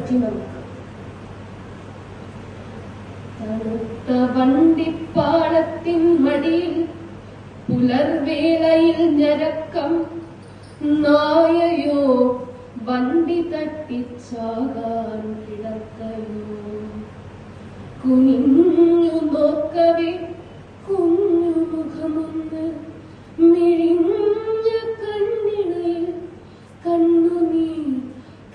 പറ്റി നമുക്ക്. തണുത്ത വണ്ടിപ്പാളത്തിൻ മടിയിൽ പുലർവേളയിൽ ഞരക്കം, നായയോ വണ്ടി തട്ടിച്ചാകാൻ കിടക്കയോ. കുനിഞ്ഞു നോക്കവേ കുഞ്ഞു മുഖമൊന്ന്, മിഴിഞ്ഞ കണ്ണിണയിൽ കണ്ണുനീർ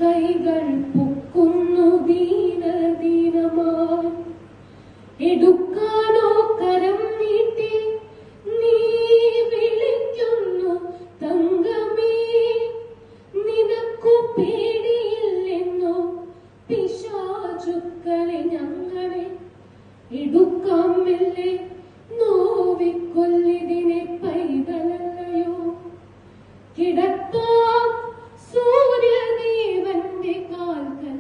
കൈകൾ പൊക്കുന്നു ദീനദീനമായി. എടുക്കാനോ കരം നീട്ടി നീ വിളിക്കുന്നു തങ്കമേ, നിനക്കു പേടിയില്ലെന്നോ പിശാചുക്കളെ ഞങ്ങളെ. എടുക്കാം മെല്ലെ നോവിക്കൊല്ലിതിനെ പൈതലല്ലയോ. കിടത്താം സൂര്യദേവന്റെ കാൽക്കൽ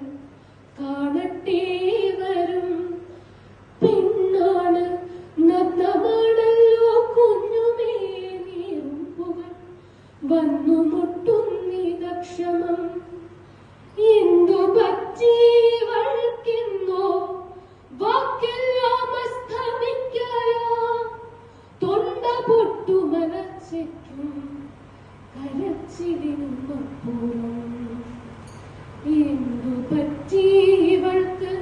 കാണട്ടെ വരും. പെണ്ണാണ് നഗ്നമാണല്ലോ കുഞ്ഞുമേ നീറുമ്പുകൾ, വന്നു മുട്ടുന്നിതക്ഷമം. എന്തു പറ്റിവൾക്കെന്നോ വാക്കെല്ലാം അസ്തമിക്കയാ. തൊണ്ട പൊട്ടുമലച്ചയ്ക്കും കരച്ചിലിനും അപ്പുറം. എന്തു പറ്റിവൾക്ക്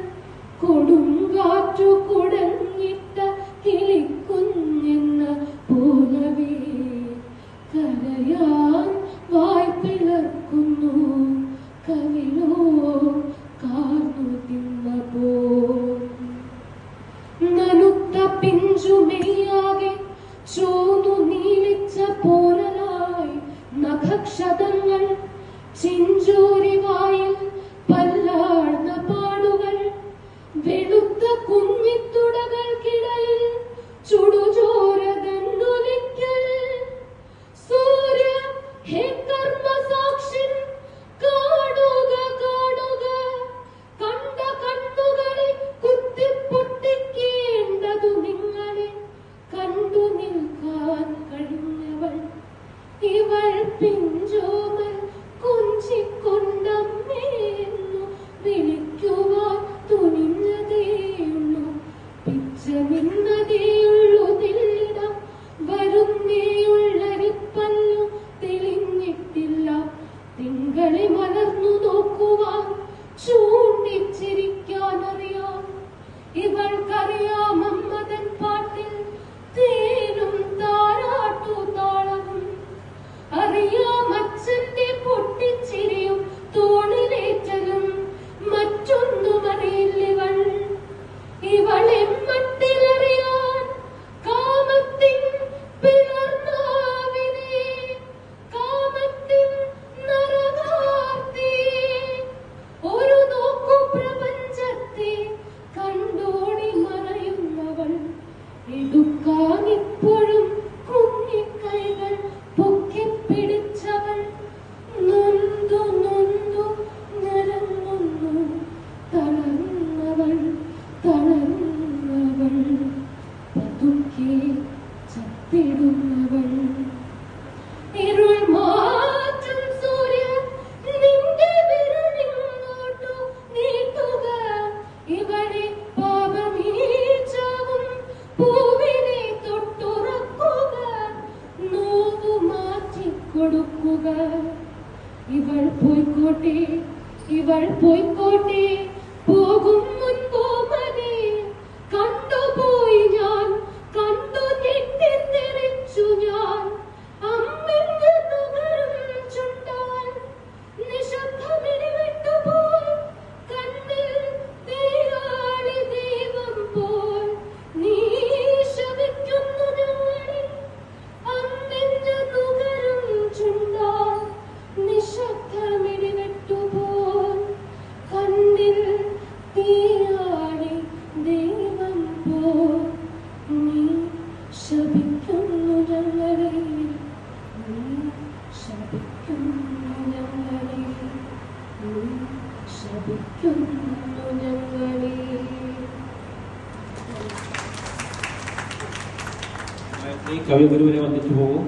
കൊടുങ്കാറ്റു കുടഞ്ഞിട്ട കിളിക്കുഞ്ഞെന്ന പോലവേ കരയാൻ വായ്പിളർക്കുന്നു കവിളോ കാർന്നു തിന്ന പോൽ. നനുത്ത പിഞ്ചുമെയ്യാകെ ചോന്നു നീലിച്ച പോലലായി നഖക്ഷതങ്ങൾ, ചിഞ്ചോരിവായിൽ പല്ലാഴ്ന്ന പാടുകൾ, വെളുത്ത കുഞ്ഞിത്തുടകൾക്കിടയിൽ ചുടുചോര തന്നുലിക്കൽ. സൂര്യ ഹേ കർമ്മസാക്ഷിൻ കാണുക കാണുക, കണ്ട കണ്ണുകളെ കുത്തിപ്പൊട്ടിക്കേണ്ടതു നിങ്ങളെ. കണ്ടു നിൽക്കാൻ കഴിഞ്ഞവൾ ഇവൾ പിഞ്ചോമൽ കൊഞ്ചിക്കൊണ്ടമ്മേന്നു വിളിക്കുവാൻ തുനിഞ്ഞതേയുള്ളൂ. പിച്ച നിന്നതേയുള്ളൂ തെല്ലിടം, വരുന്നേയുള്ളരിപ്പല്ലു തെളിഞ്ഞിട്ടില്ല. തിങ്കളെ മലർന്നു നോക്കുവാൻ ചൂണ്ടിച്ചിരിക്കാനറിയാം. ഇവൾക്കറിയാം മമ്മതൻ പാട്ടിൽ തേനും താരാട്ടു താളവും. അറിയാം അച്ഛന്റെ പൊട്ടിച്ചിരിയും തോണിലേറ്റലും. മറ്റൊന്നും അറിയില്ലിവൾ. ഇവളെ മട്ടിലറിയാൻ കാമത്തിൻ പിളർന്നാവിനെ, കാമത്തിൻ നരകാർത്തിയെ. ഒരു നോക്കു പ്രപഞ്ചത്തെ കണ്ടോടി മറയുന്നവൾ. എടുക്കാനിപ്പോഴും കുഞ്ഞിക്കൈകൾ പൊക്കിപ്പിടിച്ചവൾ. നൊന്തു നൊന്തു നിറങ്ങുന്നു തളർന്നവൾ തളർന്നവൾ, പതുക്കെ ചത്തിടുന്നവൾ. ഇരുൾ മാറ്റും സൂര്യൻ നിന്റെ വിരലിങ്ങോട്ടു നീട്ടുക. ഇവളെ പാപമീച്ചാവും പൂവിനെ തൊട്ടുറക്കുക. നോവു മാറ്റിക്കൊടുക്കുക. ഇവൾ പോയിക്കോട്ടെ ഇവൾ പോയിക്കോട്ടെ, പോകും മുൻപോമനെ. കണ്ടുപോയി ഞാൻ, കണ്ടു ഞെട്ടിത്തെറിച്ചു ഞാൻ. അമ്മിന്റെ നുകരും ചുണ്ടാൽ നിശബ്ദമിടി വിട്ടുപോയി. കണ്ണിൽ തീരാളി ദൈവം പോൽ നീ ശപിക്കുന്നു ഞങ്ങളെ. അമ്മിന്റെ നുകരും ചുണ്ടാൽ നിശബ്ദമിടി വിട്ടുപോയി. കണ്ണിൽ തീരാളി ദൈവം പോൽ നീ ശപിക്കുന്നു ഞങ്ങളെ. നീ ശപിക്കുന്നു ഞങ്ങളെ. നീ ശപിക്കുന്നു ഞങ്ങളെ. ഈ കവി ഗുരുവിനെ വന്ദിച്ചു പോകും.